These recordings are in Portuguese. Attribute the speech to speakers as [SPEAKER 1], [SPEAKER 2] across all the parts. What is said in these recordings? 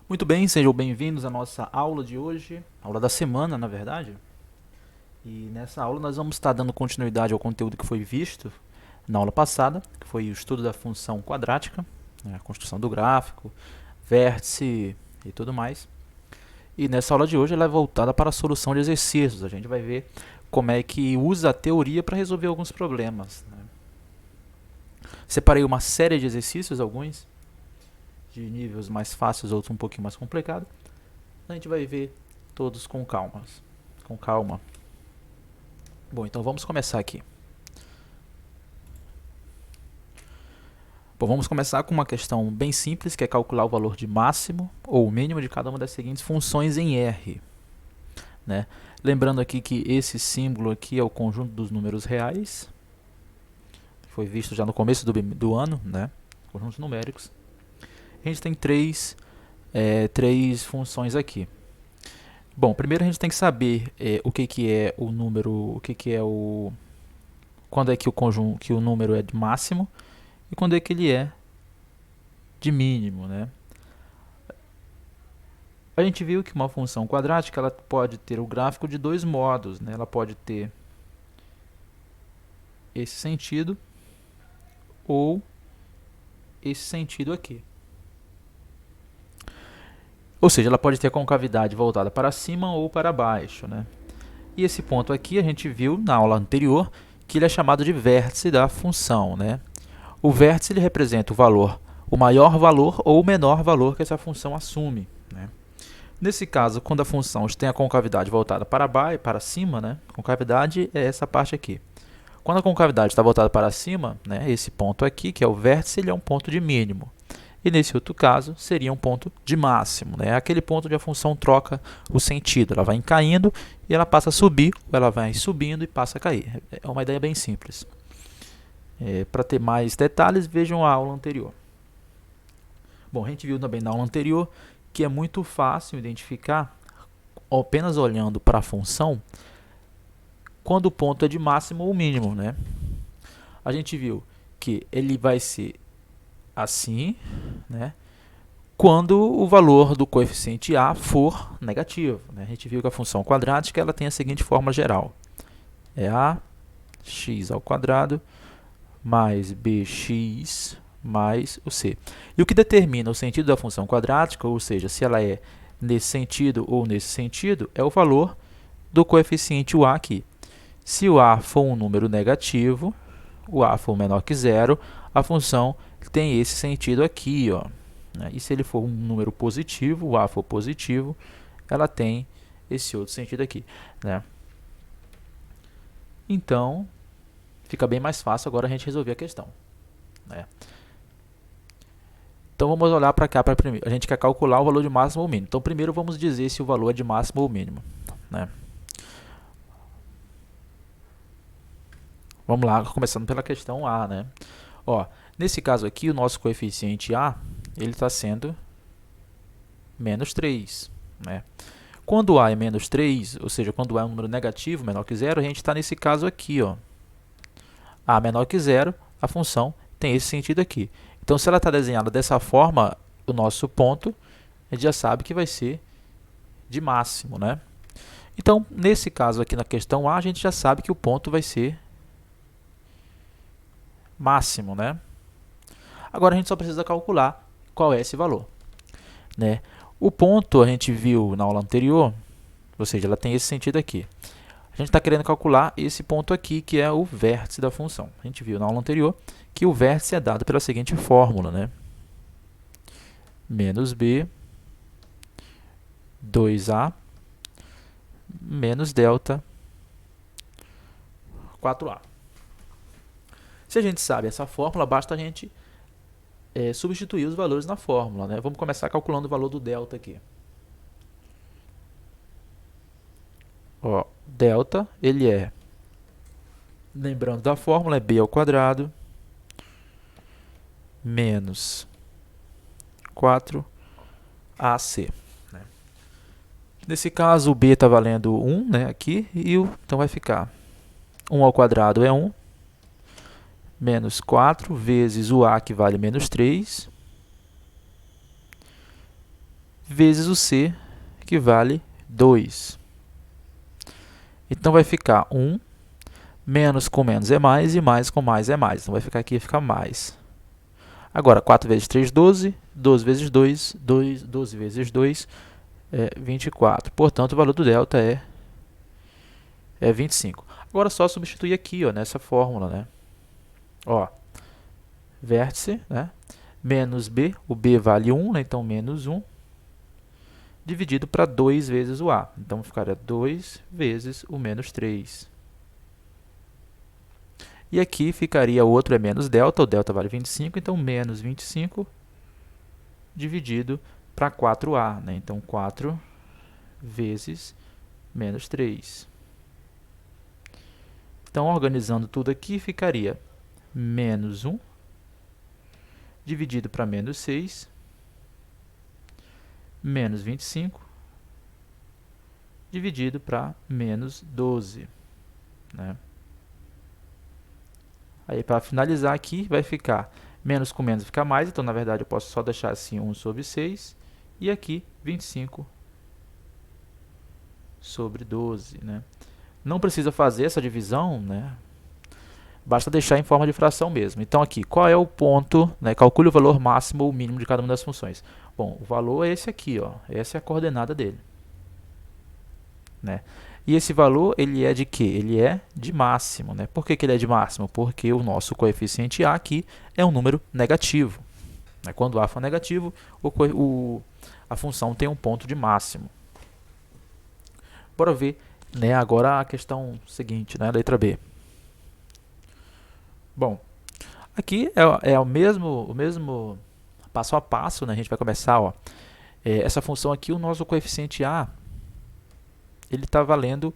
[SPEAKER 1] Muito bem, sejam bem-vindos à nossa aula de hoje, aula da semana, na verdade. E nessa aula nós vamos estar dando continuidade ao conteúdo que foi visto na aula passada, que foi o estudo da função quadrática, né, a construção do gráfico, vértice e tudo mais. E nessa aula de hoje ela é voltada para a solução de exercícios. A gente vai ver como é que usa a teoria para resolver alguns problemas, né? Separei uma série de exercícios, alguns de níveis mais fáceis, outros um pouquinho mais complicados. A gente vai ver todos com calma. Com calma. Bom, então vamos começar aqui. Bom, vamos começar com uma questão bem simples, que é calcular o valor de máximo ou mínimo de cada uma das seguintes funções em R, né? Lembrando aqui que esse símbolo aqui é o conjunto dos números reais, que foi visto já no começo do ano, né? Conjuntos numéricos. A gente tem três funções aqui. Bom, primeiro a gente tem que saber o que é o número, quando é que o número é de máximo e quando é que ele é de mínimo, né? A gente viu que uma função quadrática ela pode ter o gráfico de dois modos, né? Ela pode ter esse sentido ou esse sentido aqui. Ou seja, ela pode ter a concavidade voltada para cima ou para baixo, né? E esse ponto aqui a gente viu na aula anterior que ele é chamado de vértice da função, né? O vértice ele representa o maior valor ou o menor valor que essa função assume, né? Nesse caso, quando a função tem a concavidade voltada para baixo, para cima, né? Concavidade é essa parte aqui. Quando a concavidade está voltada para cima, né? Esse ponto aqui, que é o vértice, ele é um ponto de mínimo. E nesse outro caso, seria um ponto de máximo, né? É aquele ponto onde a função troca o sentido. Ela vai caindo e ela passa a subir, ou ela vai subindo e passa a cair. É uma ideia bem simples. Para ter mais detalhes, vejam a aula anterior. Bom, a gente viu também na aula anterior que é muito fácil identificar, apenas olhando para a função, quando o ponto é de máximo ou mínimo, né? A gente viu que ele vai ser assim, né? Quando o valor do coeficiente a for negativo, né? A gente viu que a função quadrática ela tem a seguinte forma geral. É ax ao quadrado mais bx mais o c. E o que determina o sentido da função quadrática, ou seja, se ela é nesse sentido ou nesse sentido, é o valor do coeficiente o a aqui. Se o a for um número negativo, o a for menor que zero, a função tem esse sentido aqui, ó. E se ele for um número positivo, o a for positivo, ela tem esse outro sentido aqui, né? Então, fica bem mais fácil agora a gente resolver a questão, né? Então, vamos olhar para cá. A gente quer calcular o valor de máximo ou mínimo. Então, primeiro vamos dizer se o valor é de máximo ou mínimo, né? Vamos lá, começando pela questão A, né? Ó, nesse caso aqui, o nosso coeficiente A, ele está sendo menos 3, né? Quando A é menos 3, ou seja, quando A é um número negativo, menor que zero, a gente está nesse caso aqui, ó. A menor que zero, a função tem esse sentido aqui. Então, se ela está desenhada dessa forma, o nosso ponto, a gente já sabe que vai ser de máximo, né? Então, nesse caso aqui na questão A, a gente já sabe que o ponto vai ser máximo, né? Agora, a gente só precisa calcular qual é esse valor, né? O ponto a gente viu na aula anterior, ou seja, ela tem esse sentido aqui. A gente está querendo calcular esse ponto aqui, que é o vértice da função. A gente viu na aula anterior que o vértice é dado pela seguinte fórmula, né? Menos b, 2a, menos delta, 4a. Se a gente sabe essa fórmula, basta a gente substituir os valores na fórmula, né? Vamos começar calculando o valor do delta aqui. Ó, delta, ele é, lembrando da fórmula, é b ao quadrado menos 4ac. Né? Nesse caso, o b está valendo 1, né, aqui, então vai ficar 1 ao quadrado é 1, menos 4 vezes o a, que vale menos 3, vezes o C, que vale 2. Então, vai ficar 1, menos com menos é mais, e mais com mais é mais. Então, vai ficar aqui, fica mais. Agora, 4 vezes 3, 12. 12 vezes 2, 12 vezes 2 é 24. Portanto, o valor do delta é 25. Agora, é só substituir aqui, ó, nessa fórmula, né? Ó, vértice, né? Menos b, o b vale 1, né? Então, menos 1, dividido para 2 vezes o a. Então, ficaria 2 vezes o menos 3. E aqui ficaria o outro é menos delta, o delta vale 25, então menos 25 dividido para 4a, né? Então, 4 vezes menos 3. Então, organizando tudo aqui, ficaria menos 1 dividido para menos 6, menos 25 dividido para menos 12, né? Aí, para finalizar aqui, vai ficar menos com menos fica mais, então, na verdade, eu posso só deixar assim 1 sobre 6, e aqui 25 sobre 12, né? Não precisa fazer essa divisão, né? Basta deixar em forma de fração mesmo. Então, aqui, qual é o ponto, né? Calcule o valor máximo ou mínimo de cada uma das funções. Bom, o valor é esse aqui, ó. Essa é a coordenada dele, né? E esse valor, ele é de quê? Ele é de máximo, né? Por que ele é de máximo? Porque o nosso coeficiente a aqui é um número negativo, né? Quando a for negativo, a função tem um ponto de máximo. Bora ver, né, agora a questão seguinte, né? Letra B. Bom, aqui é o mesmo passo a passo, né? A gente vai começar, ó. Essa função aqui, o nosso coeficiente a, ele está valendo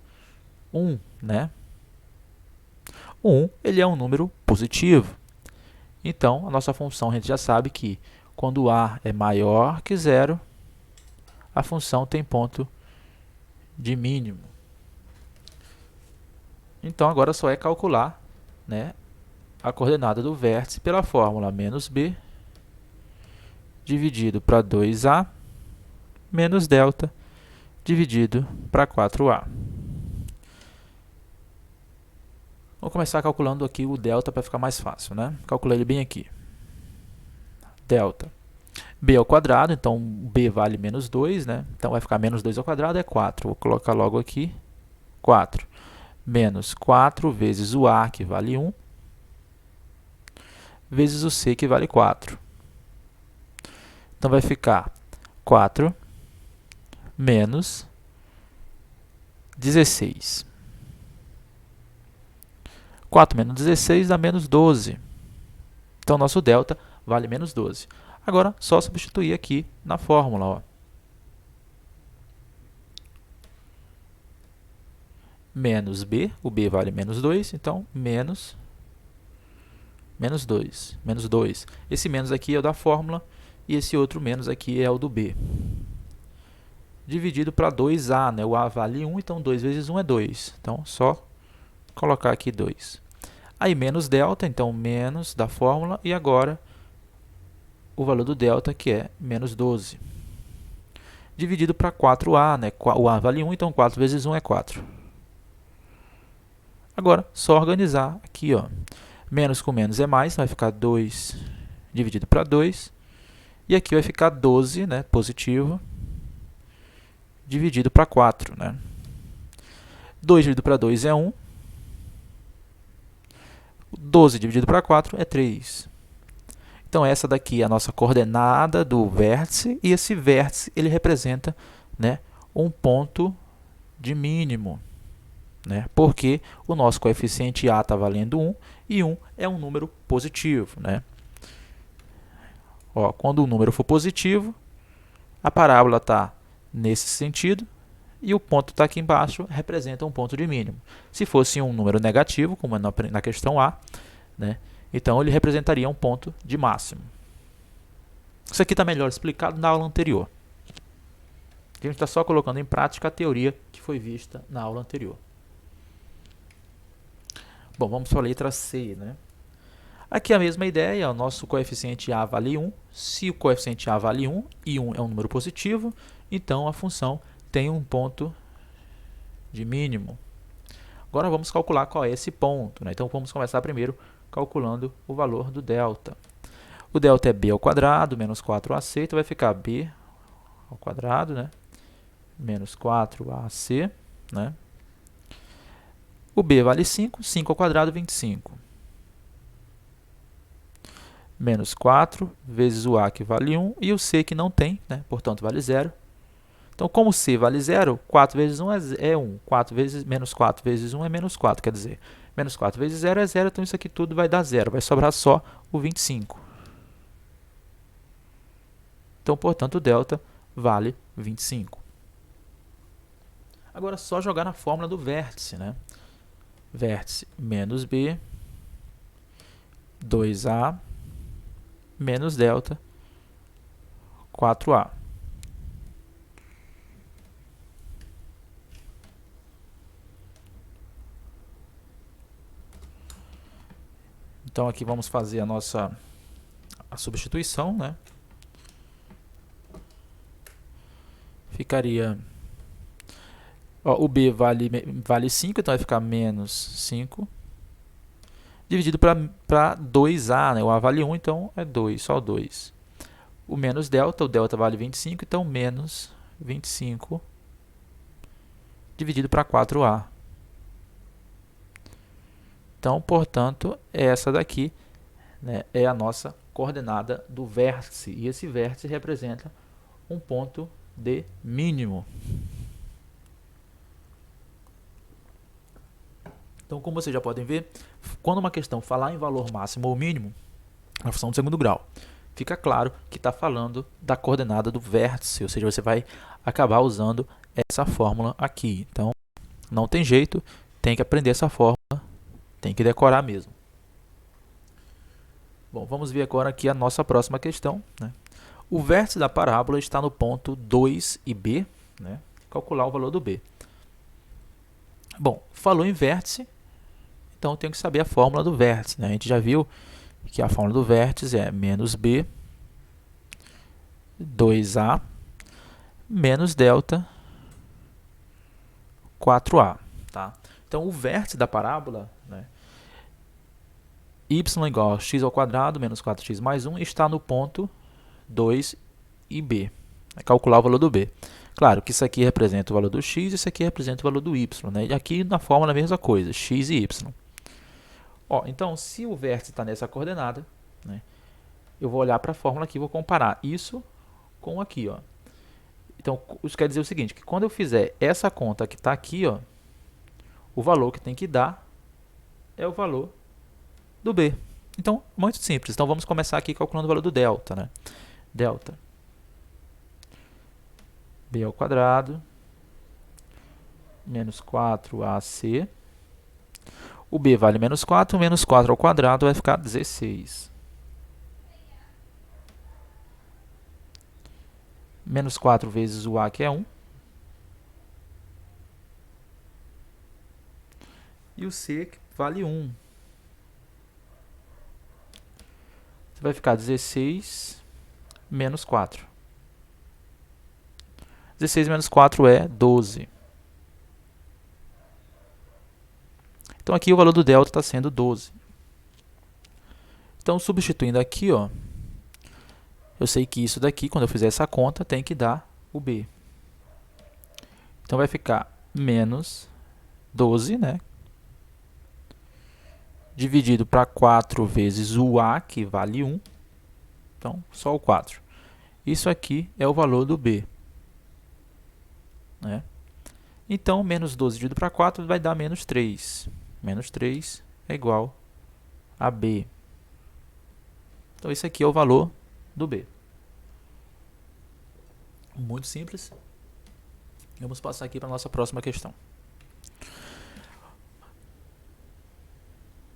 [SPEAKER 1] 1, né? 1, ele é um número positivo. Então, a nossa função, a gente já sabe que quando a é maior que 0, a função tem ponto de mínimo. Então, agora só é calcular, né, a coordenada do vértice pela fórmula menos b dividido para 2a menos delta dividido para 4a. Vou começar calculando aqui o delta para ficar mais fácil, né? Calculei ele bem aqui. Delta. B ao quadrado, então b vale menos 2, né? Então vai ficar menos 2 ao quadrado é 4. Vou colocar logo aqui 4. Menos 4 vezes o a, que vale 1, vezes o c, que vale 4. Então vai ficar 4 menos 16. 4 menos 16 dá menos 12. Então, nosso delta vale menos 12. Agora, só substituir aqui na fórmula, ó. Menos b, o b vale menos 2, então menos 2. Menos 2. Esse menos aqui é o da fórmula e esse outro menos aqui é o do b. Dividido para 2a, né? O a vale 1, então 2 vezes 1 é 2. Então, só colocar aqui 2. Aí, menos delta, então menos da fórmula, e agora o valor do delta, que é menos 12. Dividido para 4a, né? O a vale 1, então 4 vezes 1 é 4. Agora, só organizar aqui, ó. Menos com menos é mais, vai ficar 2 dividido para 2. E aqui vai ficar 12, né? Positivo, dividido para 4, né? 2 dividido para 2 é 1. 12 dividido para 4 é 3. Então, essa daqui é a nossa coordenada do vértice, e esse vértice ele representa, né, um ponto de mínimo, né, porque o nosso coeficiente a está valendo 1, e 1 é um número positivo, né? Ó, quando o número for positivo, a parábola está nesse sentido, e o ponto está aqui embaixo, representa um ponto de mínimo. Se fosse um número negativo, como é na questão A, né, então ele representaria um ponto de máximo. Isso aqui está melhor explicado na aula anterior. A gente está só colocando em prática a teoria que foi vista na aula anterior. Bom, vamos para a letra C, né? Aqui a mesma ideia, o nosso coeficiente A vale 1. Se o coeficiente A vale 1 e 1 é um número positivo, então a função tem um ponto de mínimo. Agora vamos calcular qual é esse ponto, né? Então vamos começar primeiro calculando o valor do delta. O delta é b ao quadrado menos 4ac, então vai ficar b ao quadrado, né? Menos 4ac, né? O b vale 5, 5 ao quadrado, 25. Menos 4 vezes o a, que vale 1, e o c, que não tem, né? Portanto, vale 0. Então, como c vale 0, 4 vezes 1 é 1. Menos 4 vezes 1 é menos 4, quer dizer, menos 4 vezes 0 é 0, então isso aqui tudo vai dar 0. Vai sobrar só o 25. Então, portanto, o delta vale 25. Agora, só jogar na fórmula do vértice, né? Vértice menos b, 2a, menos delta, 4a. Então, aqui vamos fazer a substituição, né? Ficaria... Ó, o b vale 5, então vai ficar menos 5. Dividido para 2a, né? O a vale 1, então é 2, só 2. O menos delta, o delta vale 25, então menos 25 dividido para 4a. Então, portanto, essa daqui, né, é a nossa coordenada do vértice. E esse vértice representa um ponto de mínimo. Então, como vocês já podem ver, quando uma questão falar em valor máximo ou mínimo, na função do segundo grau, fica claro que está falando da coordenada do vértice, ou seja, você vai acabar usando essa fórmula aqui. Então, não tem jeito, tem que aprender essa fórmula, tem que decorar mesmo. Bom, vamos ver agora aqui a nossa próxima questão, né? O vértice da parábola está no ponto 2 e b, né? Calcular o valor do b. Bom, falou em vértice, então eu tenho que saber a fórmula do vértice, né? A gente já viu que a fórmula do vértice é menos b, 2a, menos delta, 4a. Tá? Então, o vértice da parábola, né, y igual a x ao quadrado menos 4x mais 1, está no ponto 2 e b. É calcular o valor do b. Claro que isso aqui representa o valor do x e isso aqui representa o valor do y. Né? E aqui na fórmula a mesma coisa, x e y. Ó, então, se o vértice está nessa coordenada, né, eu vou olhar para a fórmula aqui e vou comparar isso com aqui. Ó. Então, isso quer dizer o seguinte, que quando eu fizer essa conta que está aqui, ó, o valor que tem que dar é o valor do b. Então, muito simples. Então, vamos começar aqui calculando o valor do delta. Né? Delta b ao quadrado menos 4ac. O b vale menos 4 ao quadrado vai ficar 16. Menos 4 vezes o a, que é 1. E o c, que vale 1. Vai ficar 16 menos 4. 16 menos 4 é 12. Então, aqui o valor do delta está sendo 12. Então, substituindo aqui, ó, eu sei que isso daqui, quando eu fizer essa conta, tem que dar o b. Então, vai ficar menos 12, né? Dividido para 4 vezes o a, que vale 1. Então, só o 4. Isso aqui é o valor do b. Né? Então, menos 12 dividido para 4 vai dar menos 3. Menos 3 é igual a b. Então, esse aqui é o valor do b. Muito simples. Vamos passar aqui para a nossa próxima questão.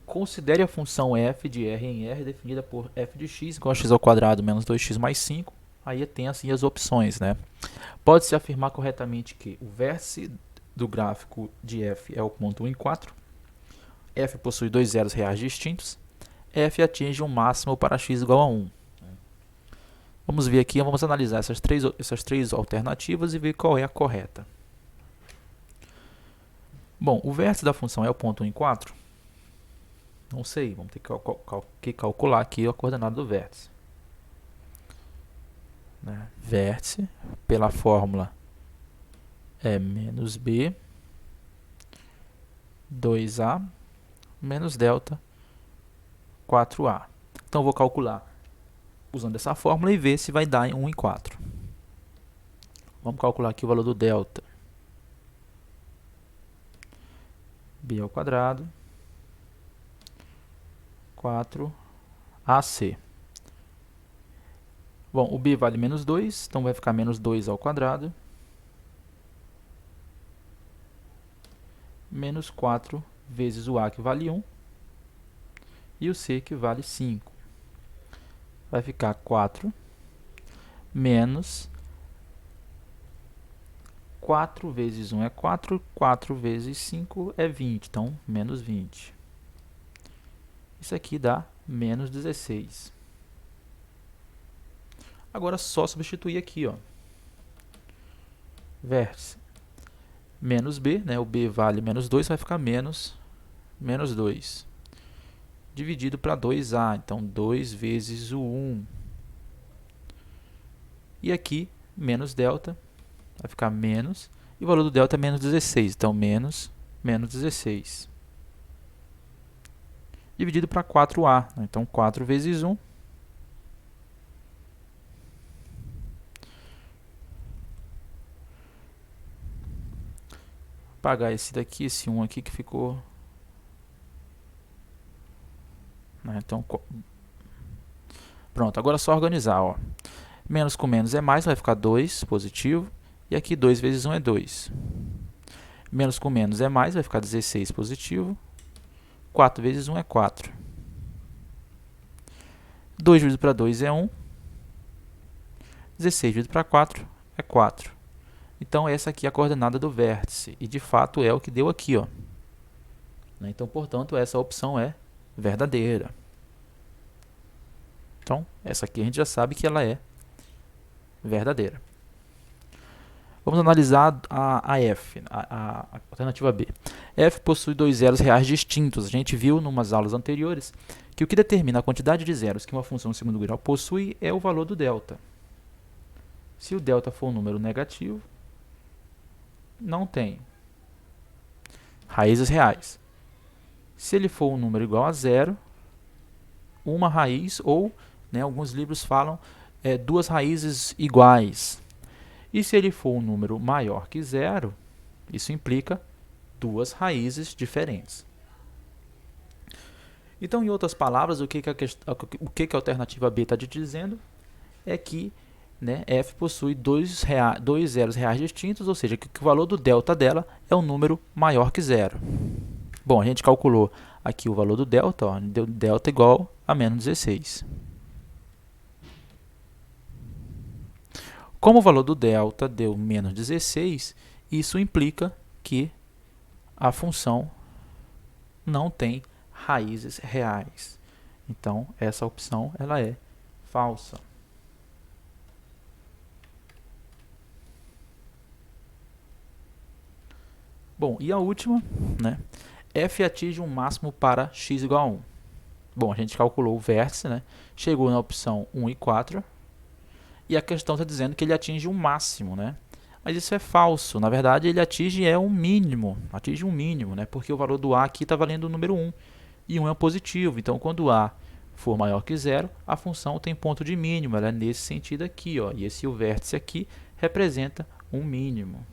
[SPEAKER 1] Considere a função f de r em r definida por f de x igual a x ao quadrado menos 2x mais 5. Aí tem assim as opções, né? Pode-se afirmar corretamente que o vértice do gráfico de f é o ponto 1 e 4. F possui dois zeros reais distintos. f atinge um máximo para x igual a 1. Vamos ver aqui, vamos analisar essas três alternativas e ver qual é a correta. Bom, o vértice da função é o ponto 1 em 4? Não sei, vamos ter que calcular aqui a coordenada do vértice. Né? Vértice, pela fórmula, é menos b, 2a, menos delta, 4a. Então, vou calcular usando essa fórmula e ver se vai dar em 1 em 4. Vamos calcular aqui o valor do delta. B ao quadrado, 4ac. Bom, o b vale menos 2, então vai ficar menos 2 ao quadrado, menos 4 vezes o a, que vale 1, e o c, que vale 5. Vai ficar 4 menos 4 vezes 1 é 4, 4 vezes 5 é 20, então menos 20. Isso aqui dá menos 16. Agora, só substituir aqui, ó. Vértice. Menos b, né? O b vale menos 2, vai ficar menos 2. Dividido para 2a, então 2 vezes o 1. E aqui, menos delta, vai ficar menos, e o valor do delta é menos 16, então menos 16. Dividido para 4a, né? Então 4 vezes 1. Apagar esse daqui, esse 1 aqui que ficou. Né? Então, pronto, agora é só organizar, ó. Menos com menos é mais, vai ficar 2 positivo. E aqui 2 vezes 1 é 2. Menos com menos é mais, vai ficar 16 positivo. 4 vezes 1 é 4. 2 dividido para 2 é 1. 16 dividido para 4 é 4. Então, essa aqui é a coordenada do vértice. E, de fato, é o que deu aqui, ó. Então, portanto, essa opção é verdadeira. Então, essa aqui a gente já sabe que ela é verdadeira. Vamos analisar a F, a alternativa B. F possui dois zeros reais distintos. A gente viu em umas aulas anteriores que o que determina a quantidade de zeros que uma função de segundo grau possui é o valor do delta. Se o delta for um número negativo, não tem raízes reais. Se ele for um número igual a zero, uma raiz, ou, né, alguns livros falam duas raízes iguais. E se ele for um número maior que zero, isso implica duas raízes diferentes. Então, em outras palavras, o que a alternativa B está te dizendo é que, né, F possui dois zeros reais distintos, ou seja, que o valor do delta dela é um número maior que zero. Bom, a gente calculou aqui o valor do delta, ó, deu delta igual a menos 16. Como o valor do delta deu menos 16, isso implica que a função não tem raízes reais. Então, essa opção ela é falsa. Bom, e a última, né? F atinge um máximo para x igual a 1. Bom, a gente calculou o vértice, né? Chegou na opção 1 e 4. E a questão está dizendo que ele atinge um máximo, né? Mas isso é falso. Na verdade, ele atinge um mínimo. Atinge um mínimo, né? Porque o valor do a aqui está valendo o número 1. E 1 é positivo. Então, quando a for maior que zero, a função tem ponto de mínimo. Ela é nesse sentido aqui, ó. E esse o vértice aqui representa um mínimo.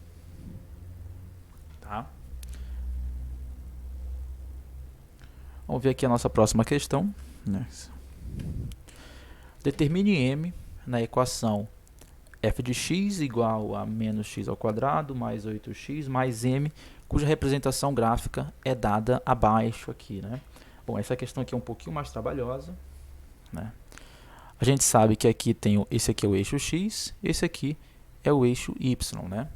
[SPEAKER 1] Tá? Vamos ver aqui a nossa próxima questão, né? Determine m na equação f de x igual a menos x ao quadrado mais 8x mais m, cuja representação gráfica é dada abaixo aqui, né? Bom, essa questão aqui é um pouquinho mais trabalhosa, né? A gente sabe que aqui tem esse aqui é o eixo x, esse aqui é o eixo y, né?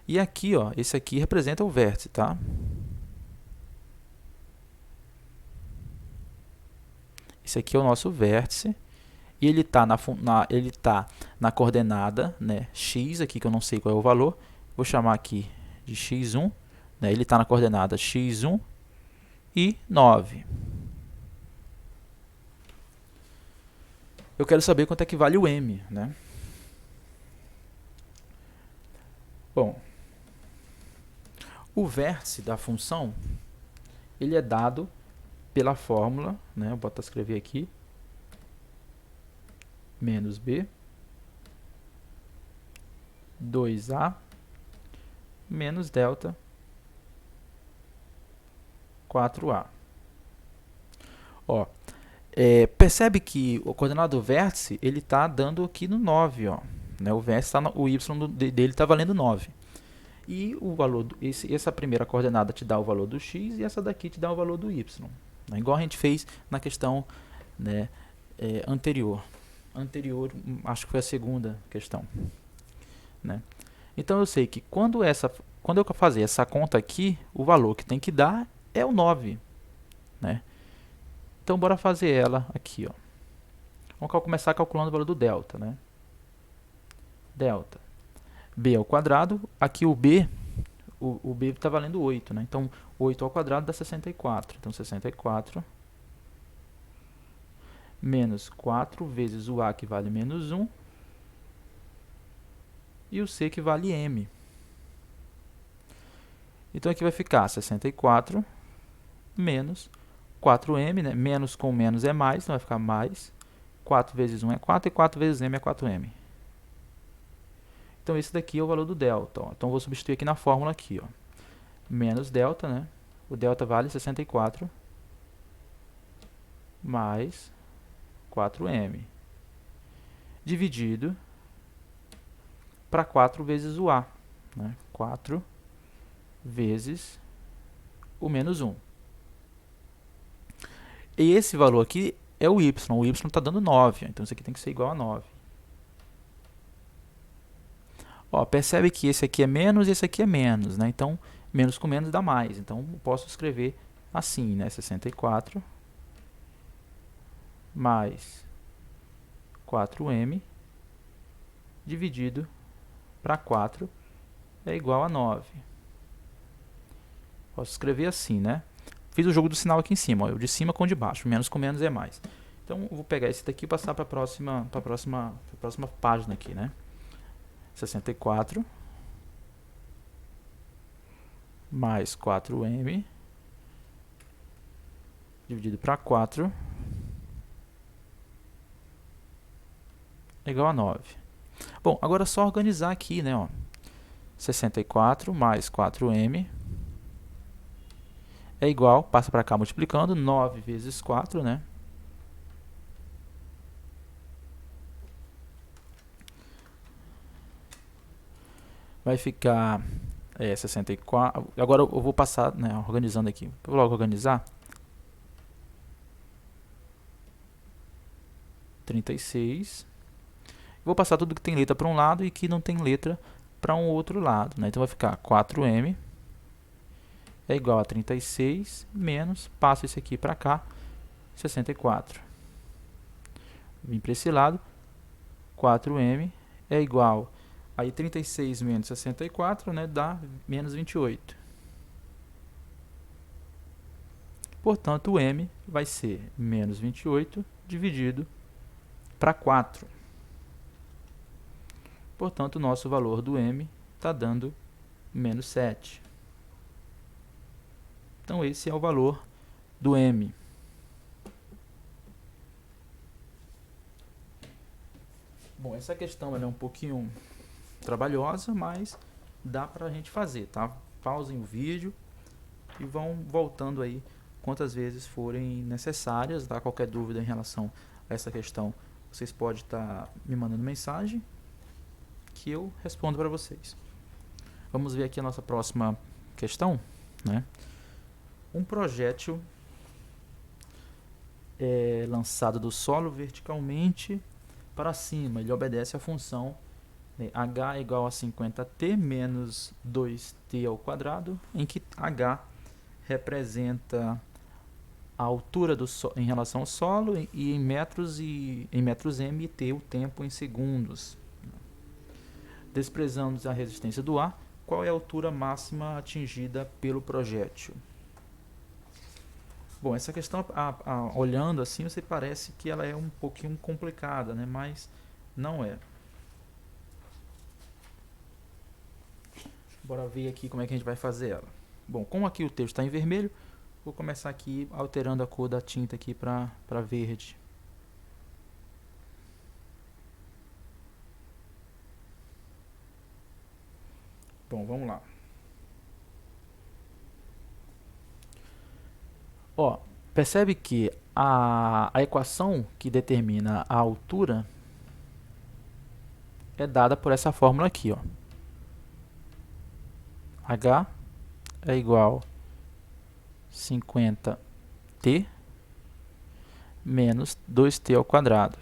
[SPEAKER 1] E aqui, ó, esse aqui representa o vértice, tá? Esse aqui é o nosso vértice. E ele está na coordenada, né, x, aqui que eu não sei qual é o valor. Vou chamar aqui de x1. Né, ele está na coordenada x1 e 9. Eu quero saber quanto é que vale o m. Né? Bom, o vértice da função ele é dado pela fórmula, né, eu vou escrever aqui, menos b, 2a, menos delta, 4a. Ó, percebe que o coordenado do vértice ele está dando aqui no 9. Ó, né, o vértice o y dele está valendo 9. E o valor essa primeira coordenada te dá o valor do x e essa daqui te dá o valor do y. Né, igual a gente fez na questão, né, anterior. Acho que foi a segunda questão. Né? Então eu sei que quando eu fazer essa conta aqui, o valor que tem que dar é o 9. Né? Então bora fazer ela aqui. Ó. Vamos começar calculando o valor do delta. Né? Delta. B ao quadrado. Aqui o B está valendo 8. Né? Então 8 ao quadrado dá 64. Então 64 menos 4 vezes o A, que vale menos 1, e o C, que vale m. Então aqui vai ficar 64 menos 4m, né? Menos com menos é mais, então vai ficar mais. 4 vezes 1 é 4, e 4 vezes m é 4m. Então esse daqui é o valor do delta. Ó. Então vou substituir aqui na fórmula aqui, ó. Menos delta, né? O delta vale 64 mais 4m, dividido para 4 vezes o A. Né? 4 vezes o menos 1. E esse valor aqui é o y. O y está dando 9. Então isso aqui tem que ser igual a 9. Ó, percebe que esse aqui é menos e esse aqui é menos. Né? Então, menos com menos dá mais. Então, eu posso escrever assim, né? 64 mais 4m dividido para 4 é igual a 9. Posso escrever assim, né? Fiz o jogo do sinal aqui em cima, ó, o de cima com o de baixo, menos com menos é mais. Então, eu vou pegar esse daqui e passar para a próxima página aqui, né? 64 mais 4m dividido para 4 é igual a 9. Bom, agora é só organizar aqui, né? Ó. 64 mais 4m é igual, passa para cá multiplicando, 9 vezes 4, né? Vai ficar 64. Agora eu vou passar, né, organizando aqui. Vou logo organizar. 36. Vou passar tudo que tem letra para um lado e que não tem letra para um outro lado. Né? Então vai ficar 4m é igual a 36 menos, passo esse aqui para cá, 64. Vim para esse lado, 4m é igual a 36 menos 64, né, dá menos 28. Portanto, o m vai ser menos 28 dividido para 4. Portanto, o nosso valor do m está dando menos 7. Então, esse é o valor do m. Bom, essa questão ela é um pouquinho trabalhosa, mas dá para a gente fazer, tá? Pausem o vídeo e vão voltando aí quantas vezes forem necessárias, tá? Qualquer dúvida em relação a essa questão, vocês podem estar me mandando mensagem que eu respondo para vocês. Vamos ver aqui a nossa próxima questão, né? Um projétil é lançado do solo verticalmente para cima. Ele obedece à função h igual a 50t menos 2t ao quadrado, em que h representa altura em relação ao solo e em metros m, e t o tempo em segundos. Desprezando a resistência do ar, qual é a altura máxima atingida pelo projétil? Bom, essa questão, olhando assim, você parece que ela é um pouquinho complicada, né? Mas não é. Bora ver aqui como é que a gente vai fazer ela. Bom, como aqui o texto está em vermelho, vou começar aqui alterando a cor da tinta aqui para verde. Bom, vamos lá. Ó, percebe que a equação que determina a altura é dada por essa fórmula aqui, ó. H é igual a 50t menos 2t ao quadrado.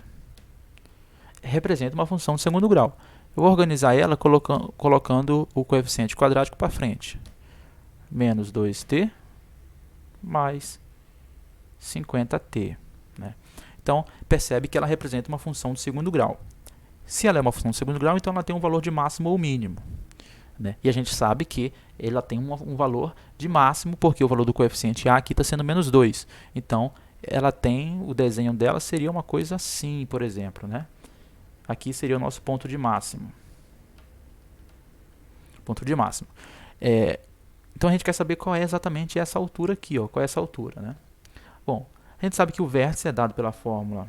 [SPEAKER 1] Representa uma função de segundo grau. Eu vou organizar ela colocando o coeficiente quadrático para frente. Menos 2t mais 50t. Né? Então, percebe que ela representa uma função de segundo grau. Se ela é uma função de segundo grau, então ela tem um valor de máximo ou mínimo. Né? E a gente sabe que ela tem um valor de máximo, porque o valor do coeficiente A aqui está sendo menos 2. Então, ela tem, o desenho dela seria uma coisa assim, por exemplo. Né? Aqui seria o nosso ponto de máximo. Ponto de máximo. Então, a gente quer saber qual é exatamente essa altura aqui. Ó, qual é essa altura? Né? Bom, a gente sabe que o vértice é dado pela fórmula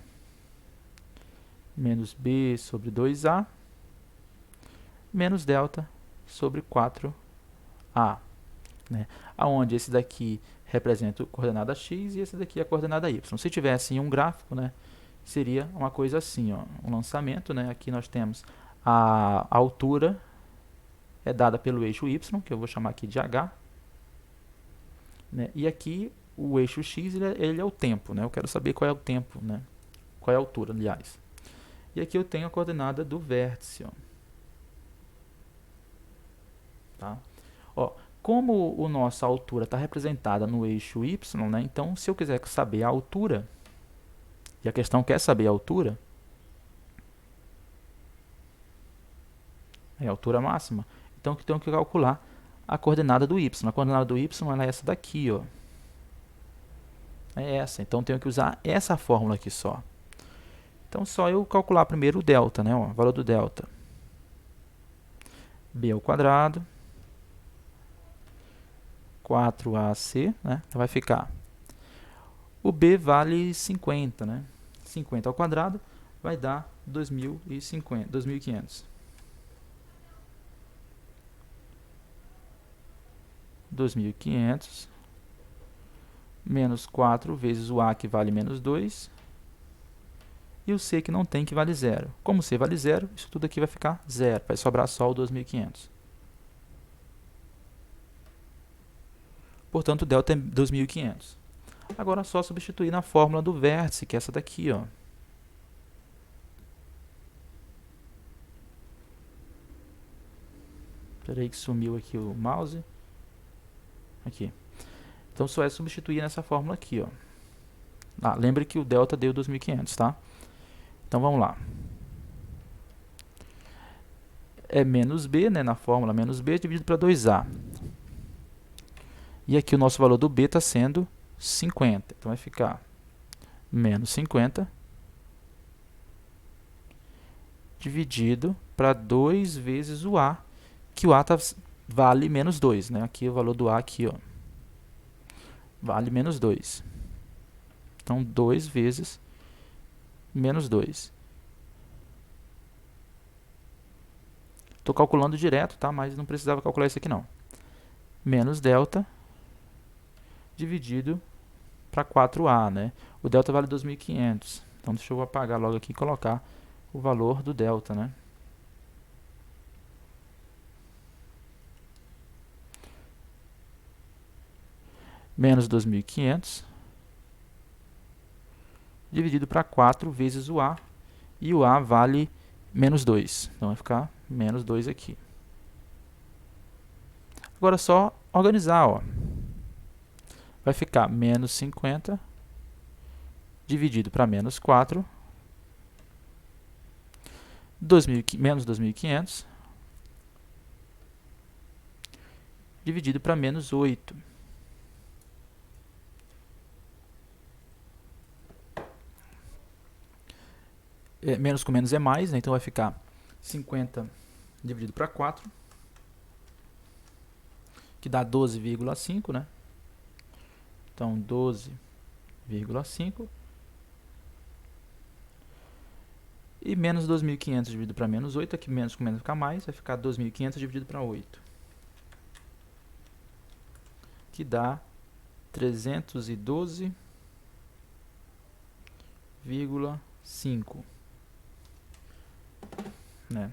[SPEAKER 1] menos b sobre 2a menos delta sobre 4a, né? Onde esse daqui representa a coordenada x e esse daqui a coordenada y. Se tivesse um gráfico, né, seria uma coisa assim, ó, um lançamento, né? Aqui nós temos a altura é dada pelo eixo y, que eu vou chamar aqui de h, né? E aqui o eixo x ele é o tempo, né? Eu quero saber qual é o tempo, né? Qual é a altura, aliás. E aqui eu tenho a coordenada do vértice, ó. Tá? Ó, como a nossa altura está representada no eixo y, né? Então, se eu quiser saber a altura, e a questão quer saber a altura, é a altura máxima, então eu tenho que calcular a coordenada do y. A coordenada do y ela é essa daqui, ó. É essa, então eu tenho que usar essa fórmula aqui só. Então, só eu calcular primeiro o delta, né? Ó, o valor do delta. B ao quadrado, 4AC, né? Então, vai ficar. O B vale 50, né? 50 ao quadrado vai dar 2.050, 2.500. 2.500 menos 4 vezes o A, que vale menos 2, e o C, que não tem, que vale 0. Como C vale 0, isso tudo aqui vai ficar 0. Vai sobrar só o 2.500. Portanto, o delta é 2.500. Agora é só substituir na fórmula do vértice, que é essa daqui, ó. Espera aí que sumiu aqui o mouse. Aqui. Então, só é substituir nessa fórmula aqui, ó. Lembre que o delta deu 2.500, tá? Então, vamos lá. É menos b, né, na fórmula menos b dividido para 2a. E aqui o nosso valor do b está sendo 50. Então, vai ficar menos 50 dividido para 2 vezes o a, que o a vale menos 2. Né? Aqui o valor do a aqui, ó, vale menos 2. Então, 2 vezes menos 2. Estou calculando direto, tá? Mas não precisava calcular isso aqui, não. Menos delta dividido para 4a, né? O delta vale 2.500. Então, deixa eu apagar logo aqui e colocar o valor do delta, né? Menos 2.500 dividido para 4 vezes o a, e o a vale menos 2. Então, vai ficar menos 2 aqui. Agora é só organizar, ó. Vai ficar menos 50 dividido para menos 4, menos 2.500, dividido para menos 8. Menos com menos é mais, né? Então vai ficar 50 dividido para 4, que dá 12,5, né? Então, 12,5. E menos 2.500 dividido para menos 8, aqui menos com menos fica mais, vai ficar 2.500 dividido para 8. Que dá 312,5. Né?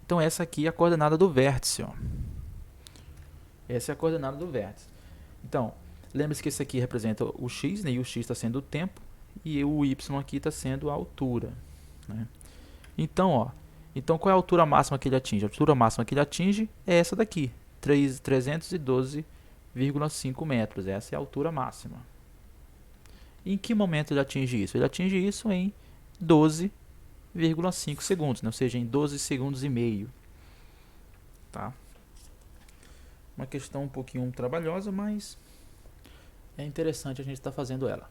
[SPEAKER 1] Então essa aqui é a coordenada do vértice. Ó. Essa é a coordenada do vértice. Então, lembre-se que esse aqui representa o x, né? E o x está sendo o tempo, e o y aqui está sendo a altura. Né? Então, qual é a altura máxima que ele atinge? A altura máxima que ele atinge é essa daqui, 312,5 metros. Essa é a altura máxima. Em que momento ele atinge isso? Ele atinge isso em 12,5 segundos, né? Ou seja, em 12 segundos e meio. Tá? Uma questão um pouquinho trabalhosa, mas é interessante a gente estar fazendo ela.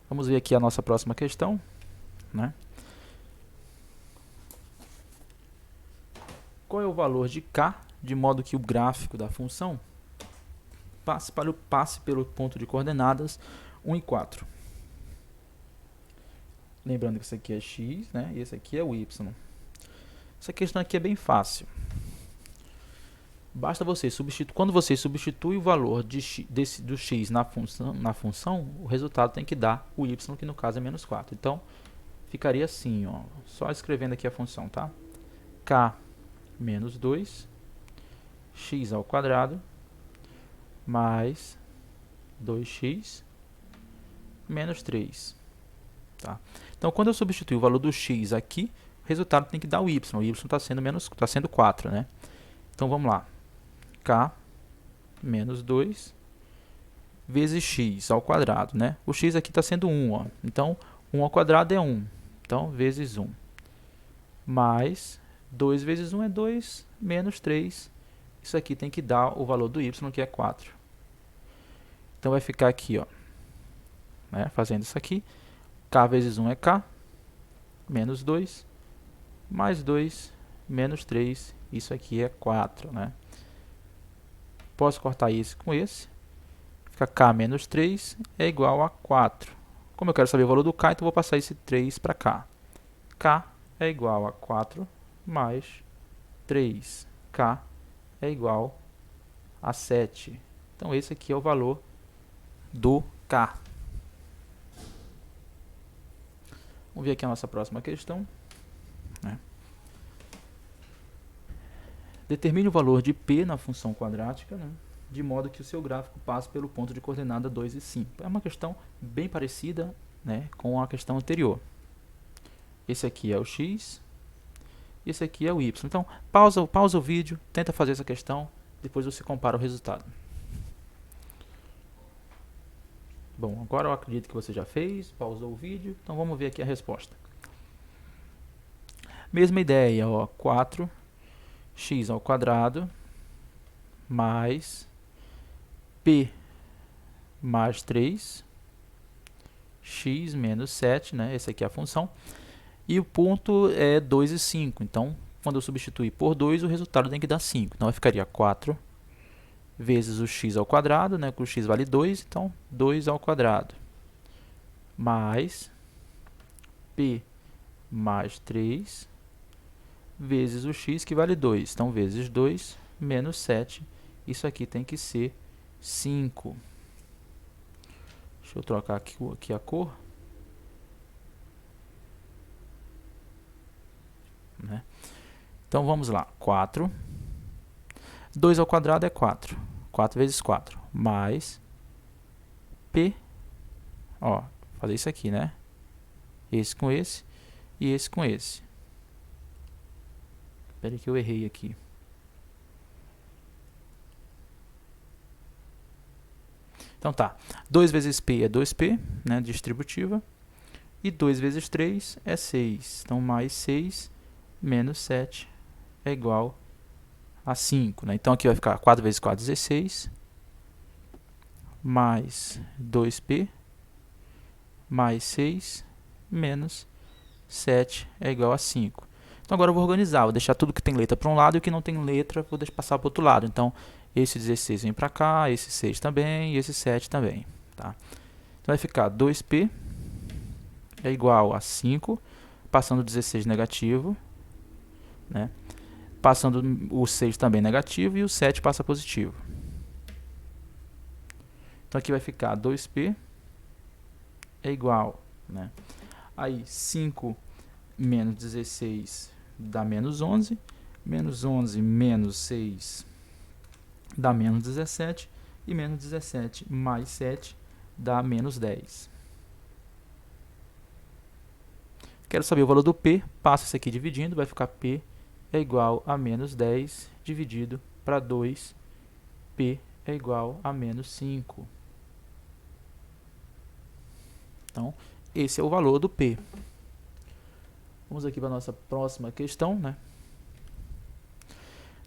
[SPEAKER 1] Vamos ver aqui a nossa próxima questão. Né? Qual é o valor de k, de modo que o gráfico da função passe pelo ponto de coordenadas 1 e 4. Lembrando que esse aqui é x, né? E esse aqui é o y. Essa questão aqui é bem fácil. Basta você substituir. Quando você substitui o valor do x na função, o resultado tem que dar o y, que no caso é menos 4. Então, ficaria assim, ó, só escrevendo aqui a função, tá? K menos 2, x ao quadrado, mais 2x menos 3. Tá? Então, quando eu substituir o valor do x aqui, o resultado tem que dar o y. O y está sendo 4, né? Então, vamos lá. K menos 2 vezes x ao quadrado, né? O x aqui está sendo 1, ó. Então, 1 ao quadrado é 1. Então, vezes 1. Mais 2 vezes 1 é 2, menos 3. Isso aqui tem que dar o valor do y, que é 4. Então, vai ficar aqui, ó, né? Fazendo isso aqui. K vezes 1 é K, menos 2, mais 2, menos 3. Isso aqui é 4, né? Posso cortar esse com esse. Fica K menos 3 é igual a 4. Como eu quero saber o valor do K, então vou passar esse 3 para cá. K é igual a 4 mais 3. K é igual a 7. Então, esse aqui é o valor do K. Vamos ver aqui a nossa próxima questão. Né? Determine o valor de P na função quadrática, né? De modo que o seu gráfico passe pelo ponto de coordenada 2 e 5. É uma questão bem parecida, né, com a questão anterior. Esse aqui é o x, esse aqui é o y. Então, pausa o vídeo, tenta fazer essa questão, depois você compara o resultado. Bom, agora eu acredito que você já fez, pausou o vídeo, então vamos ver aqui a resposta. Mesma ideia, ó, 4x ao quadrado mais P mais 3, x menos 7, né? Essa aqui é a função. E o ponto é 2 e 5. Então, quando eu substituir por 2, o resultado tem que dar 5. Então, ficaria 4 vezes o x ao quadrado, né? Que o x vale 2, então 2 ao quadrado. Mais P mais 3 vezes o x, que vale 2. Então, vezes 2 menos 7. Isso aqui tem que ser 5. Deixa eu trocar aqui a cor. Né? Então, vamos lá. 4. 2 ao quadrado é 4. 4 vezes 4. Mais P. Ó, fazer isso aqui, né? Esse com esse e esse com esse. Espera aí que eu errei aqui. Então tá, 2 vezes P é 2P, né, distributiva, e 2 vezes 3 é 6. Então, mais 6 menos 7 é igual a 5. Né? Então, aqui vai ficar 4 vezes 4, 16, mais 2P, mais 6, menos 7 é igual a 5. Então, agora eu vou organizar. Vou deixar tudo que tem letra para um lado e o que não tem letra vou deixar passar para o outro lado. Então, esse 16 vem para cá, esse 6 também e esse 7 também. Tá? Então, vai ficar 2P é igual a 5, passando o 16 negativo, né? Passando o 6 também negativo e o 7 passa positivo. Então aqui vai ficar 2P é igual, né? Aí 5 menos 16 dá menos 11, menos 11 menos 6 dá menos 17, e menos 17 mais 7 dá menos 10. Quero saber o valor do P, passo isso aqui dividindo, vai ficar P é igual a menos 10 dividido para 2, P é igual a menos 5. Então, esse é o valor do P. Vamos aqui para a nossa próxima questão, né?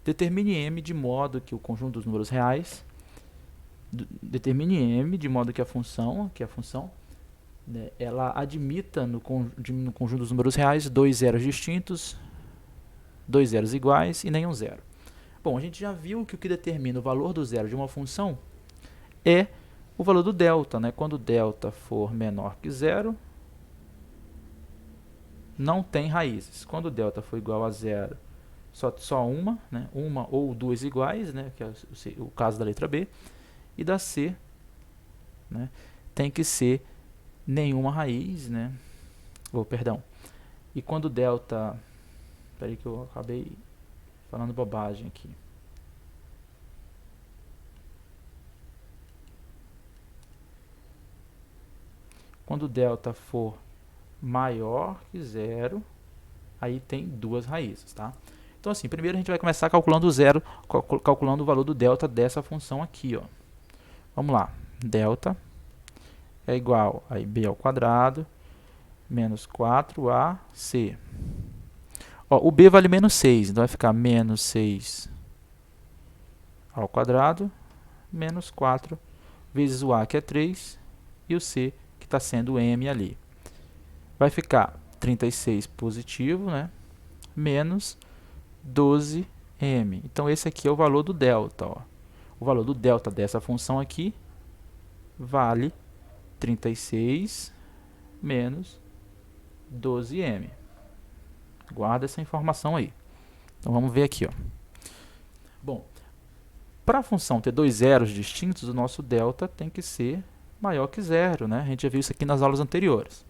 [SPEAKER 1] Determine M de modo que o conjunto dos números reais, determine M de modo que a função, né, ela admita no conjunto dos números reais 2 zeros distintos, 2 zeros iguais e nenhum zero. Bom, a gente já viu que o que determina o valor do zero de uma função é o valor do delta, né? Quando o delta for menor que zero, não tem raízes. Quando o delta for igual a zero, só uma, né? Uma ou duas iguais, né? Que é o caso da letra B. E da C, né? Tem que ser nenhuma raiz, né? Perdão. E quando o delta... Espera aí que eu acabei falando bobagem aqui. Quando o delta for maior que zero, aí tem duas raízes, tá? Então assim, primeiro a gente vai começar calculando o zero, calculando o valor do delta dessa função aqui, ó. Vamos lá, delta é igual a b ao quadrado menos 4ac. Ó, o b vale menos 6, então vai ficar menos 6 ao quadrado menos 4 vezes o a, que é 3, e o c, que está sendo m ali. Vai ficar 36 positivo, né? Menos 12m. Então, esse aqui é o valor do delta. Ó. O valor do delta dessa função aqui vale 36 menos 12m. Guarda essa informação aí. Então, vamos ver aqui. Ó. Bom, para a função ter dois zeros distintos, o nosso delta tem que ser maior que zero, né? A gente já viu isso aqui nas aulas anteriores.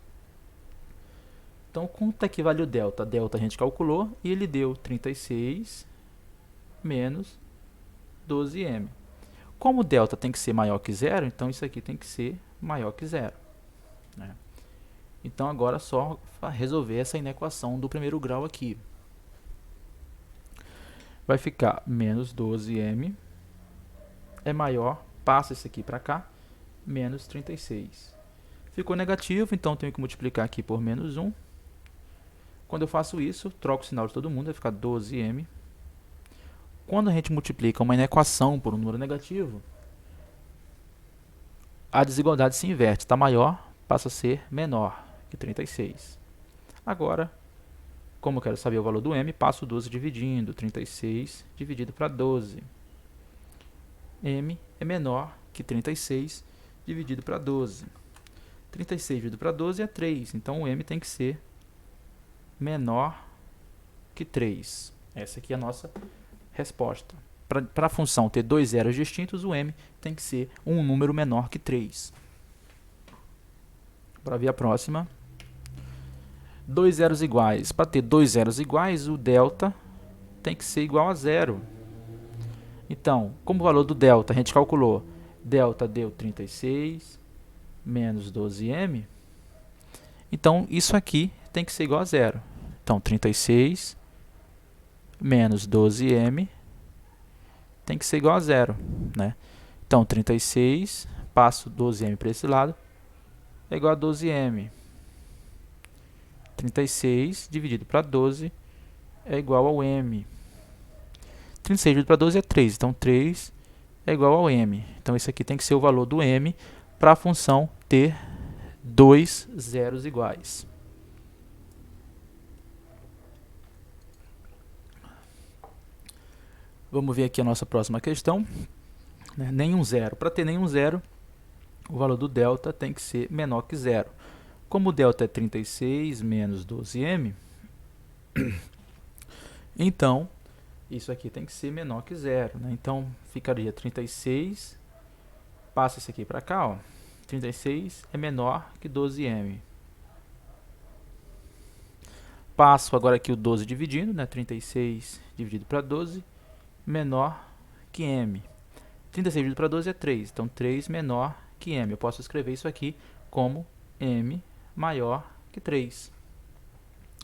[SPEAKER 1] Então, quanto é que vale o delta? Delta a gente calculou e ele deu 36 menos 12m. Como o delta tem que ser maior que zero, então isso aqui tem que ser maior que zero. Né? Então, agora é só resolver essa inequação do primeiro grau aqui. Vai ficar menos 12m é maior, passa isso aqui para cá, menos 36. Ficou negativo, então tenho que multiplicar aqui por menos 1. Quando eu faço isso, troco o sinal de todo mundo, vai ficar 12m. Quando a gente multiplica uma inequação por um número negativo, a desigualdade se inverte. Está maior, passa a ser menor que 36. Agora, como eu quero saber o valor do m, passo 12 dividindo. 36 dividido para 12. M é menor que 36 dividido para 12. 36 dividido para 12 é 3. Então, o m tem que ser menor que 3. Essa aqui é a nossa resposta. Para a função ter dois zeros distintos, o m tem que ser um número menor que 3. Para ver a próxima. Dois zeros iguais. Para ter dois zeros iguais, o delta tem que ser igual a zero. Então, como o valor do delta a gente calculou, delta deu 36 menos 12m, então isso aqui tem que ser igual a zero. Então, 36 menos 12m tem que ser igual a zero. Né? Então, 36 passo 12m para esse lado, é igual a 12m. 36 dividido para 12 é igual ao m. 36 dividido para 12 é 3, então 3 é igual ao m. Então esse aqui tem que ser o valor do m para a função ter dois zeros iguais. Vamos ver aqui a nossa próxima questão. Nenhum zero. Para ter nenhum zero, o valor do delta tem que ser menor que zero. Como o delta é 36 menos 12m, então isso aqui tem que ser menor que zero, né? Então ficaria 36, passa esse aqui para cá, ó. 36 é menor que 12m. Passo agora aqui o 12 dividindo, né? 36 dividido para 12, menor que m. 36 dividido para 12 é 3, então 3 menor que m. Eu posso escrever isso aqui como m maior que 3.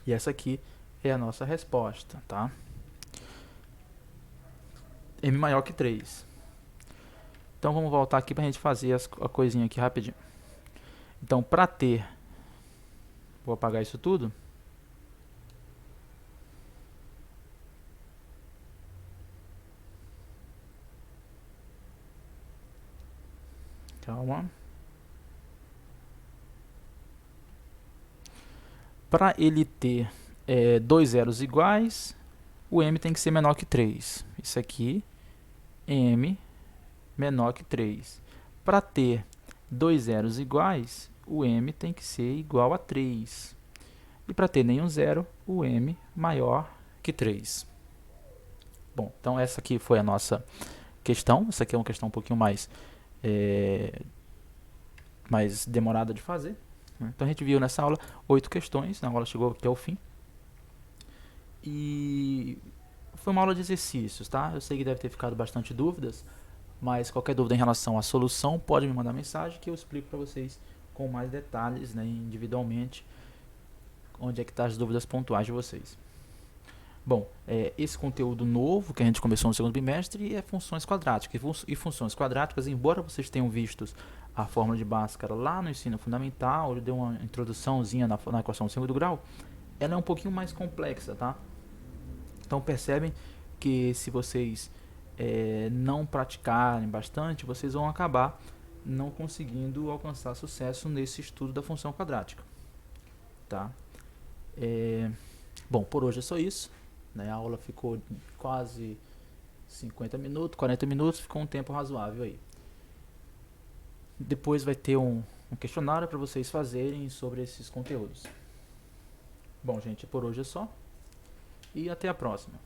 [SPEAKER 1] E essa aqui é a nossa resposta, tá? M maior que 3. Então vamos voltar aqui para a gente fazer a coisinha aqui rapidinho. Então, para ter, vou apagar isso tudo. Calma. Para ele ter dois zeros iguais, o m tem que ser menor que 3. Isso aqui, m menor que 3. Para ter dois zeros iguais, o m tem que ser igual a 3. E para ter nenhum zero, o m maior que 3. Bom, então essa aqui foi a nossa questão. Essa aqui é uma questão um pouquinho mais demorada de fazer. Então a gente viu nessa aula 8 questões, a aula chegou aqui ao fim. E foi uma aula de exercícios, tá? Eu sei que deve ter ficado bastante dúvidas, mas qualquer dúvida em relação à solução, pode me mandar mensagem que eu explico para vocês com mais detalhes, né, individualmente, onde é que estão as dúvidas pontuais de vocês. Bom, esse conteúdo novo que a gente começou no segundo bimestre é funções quadráticas. E funções quadráticas, embora vocês tenham vistos a fórmula de Bhaskara lá no ensino fundamental, eu dei uma introduçãozinha na equação do segundo grau, ela é um pouquinho mais complexa, tá? Então percebem que se vocês não praticarem bastante, vocês vão acabar não conseguindo alcançar sucesso nesse estudo da função quadrática, tá? Bom, por hoje é só isso, né? A aula ficou quase 50 minutos, 40 minutos, ficou um tempo razoável aí. Depois vai ter um questionário para vocês fazerem sobre esses conteúdos. Bom, gente, por hoje é só. E até a próxima.